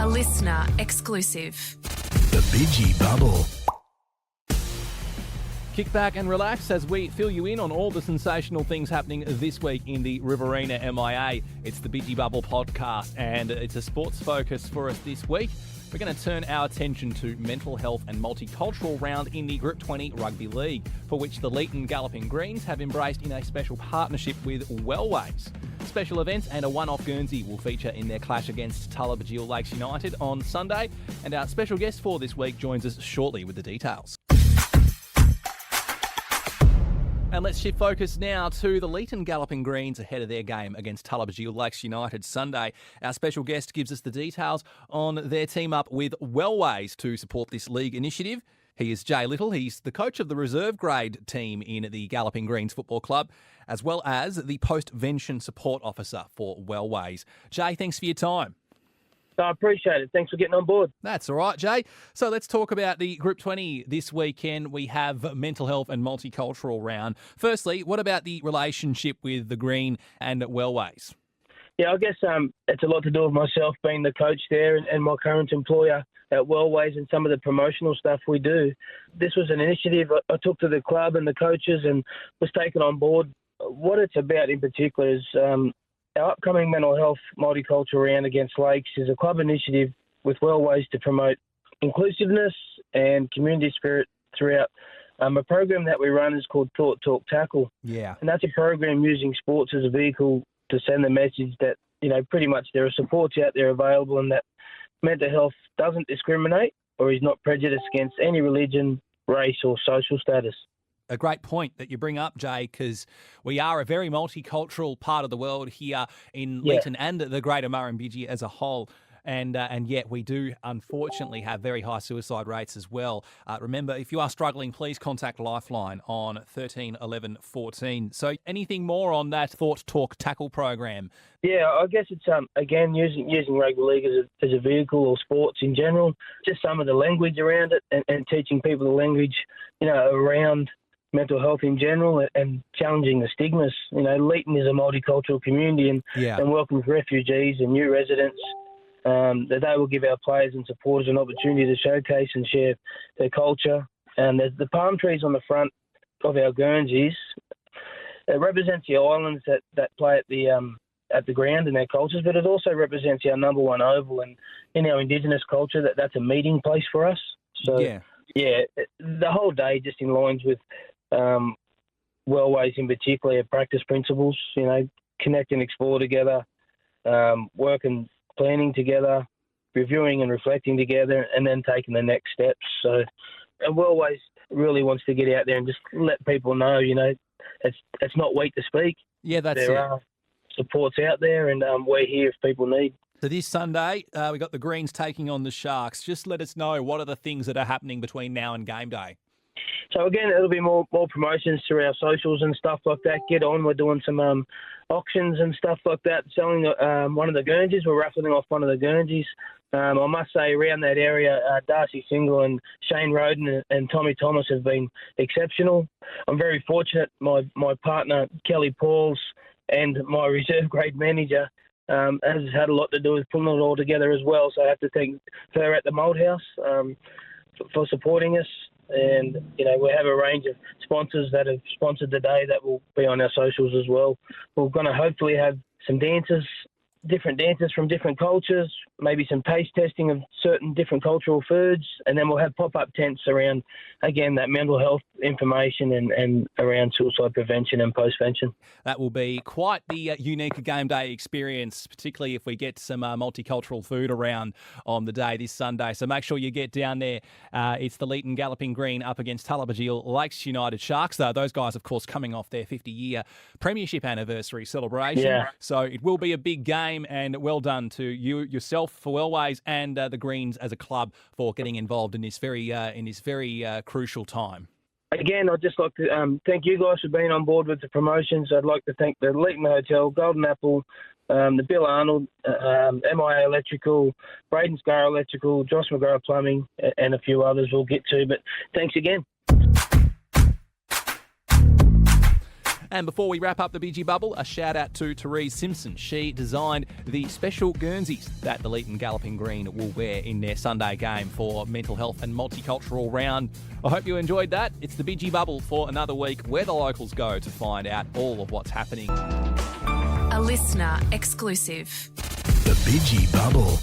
A listener exclusive. The Bidgee Bubble. Kick back and relax as we fill you in on all the sensational things happening this week in the Riverina MIA. It's the Bidgee Bubble podcast, and it's a sports focus for us this week. We're going to turn our attention to mental health and multicultural round in the Group 20 Rugby League, for which the Leeton Galloping Greens have embraced in a special partnership with Wellways. Special events and a one-off Guernsey will feature in their clash against Bidgee Lakes United on Sunday, and our special guest for this week joins us shortly with the details. And let's shift focus now to the Leeton Galloping Greens ahead of their game against Bidgee Lakes United Sunday. Our special guest gives us the details on their team up with Wellways to support this league initiative. He is Jay Little. He's the coach of the reserve grade team in the Galloping Greens Football Club, as well as the post-vention support officer for Wellways. Jay, thanks for your time. I appreciate it. Thanks for getting on board. That's all right, Jay. So let's talk about the Group 20 this weekend. We have mental health and multicultural round. Firstly, what about the relationship with the Green and Wellways? Yeah, I guess it's a lot to do with myself being the coach there and my current employer at Wellways and some of the promotional stuff we do. This was an initiative I took to the club and the coaches and was taken on board. What it's about in particular is our upcoming mental health multicultural round against Lakes is a club initiative with Wellways to promote inclusiveness and community spirit throughout. A program that we run is called Thought, Talk, Tackle. Yeah. And that's a program using sports as a vehicle to send the message that, pretty much there are supports out there available and that mental health doesn't discriminate or is not prejudiced against any religion, race or social status. A great point that you bring up, Jay, because we are a very multicultural part of the world here in Leeton and the Greater Murrumbidgee as a whole. And yet we do, unfortunately, have very high suicide rates as well. Remember, if you are struggling, please contact Lifeline on 13 11 14. So anything more on that Thought, Talk, Tackle program? Yeah, I guess it's, again, using rugby league as a vehicle or sports in general, just some of the language around it and teaching people the language, around mental health in general and challenging the stigmas. Leeton is a multicultural community and welcomes refugees and new residents. That they will give our players and supporters an opportunity to showcase and share their culture. And there's the palm trees on the front of our Guernseys. It represents the islands that play at the ground in their cultures, but it also represents our number one oval. And in our Indigenous culture, that's a meeting place for us. So, the whole day just aligns with Wellways in particular, our practice principles, connect and explore together, work and planning together, reviewing and reflecting together, and then taking the next steps. So Wellways really wants to get out there and just let people know, it's not weak to speak. Yeah, there are supports out there, and we're here if people need. So this Sunday, we got the Greens taking on the Sharks. Just let us know, what are the things that are happening between now and game day? So again, it'll be more promotions through our socials and stuff like that. Get on. We're doing some auctions and stuff like that. Selling one of the Guernseys. We're raffling off one of the Guernseys. I must say, around that area, Darcy Single and Shane Roden and Tommy Thomas have been exceptional. I'm very fortunate. My partner, Kelly Pauls, and my reserve grade manager has had a lot to do with putting it all together as well. So I have to thank her at the Mould House for supporting us. And, we have a range of sponsors that have sponsored the day that will be on our socials as well. We're going to hopefully have some dancers, different dancers from different cultures, maybe some taste testing of certain different cultural foods, and then we'll have pop-up tents around, again, that mental health information and around suicide prevention and postvention. That will be quite the unique game day experience, particularly if we get some multicultural food around on the day this Sunday. So make sure you get down there. It's the Leeton Galloping Green up against Bidgee Lakes United Sharks, though. Those guys, of course, coming off their 50-year premiership anniversary celebration. Yeah. So it will be a big game. And well done to you yourself for Wellways and the Greens as a club for getting involved in this very crucial time. Again, I'd just like to thank you guys for being on board with the promotions. I'd like to thank the Leeton Hotel, Golden Apple, the Bill Arnold, MIA Electrical, Braden Scar Electrical, Josh McGrath Plumbing, and a few others we'll get to. But thanks again. And before we wrap up the Bidgee Bubble, a shout out to Therese Simpson. She designed the special Guernseys that the Leeton Galloping Green will wear in their Sunday game for mental health and multicultural round. I hope you enjoyed that. It's the Bidgee Bubble for another week where the locals go to find out all of what's happening. A listener exclusive. The Bidgee Bubble.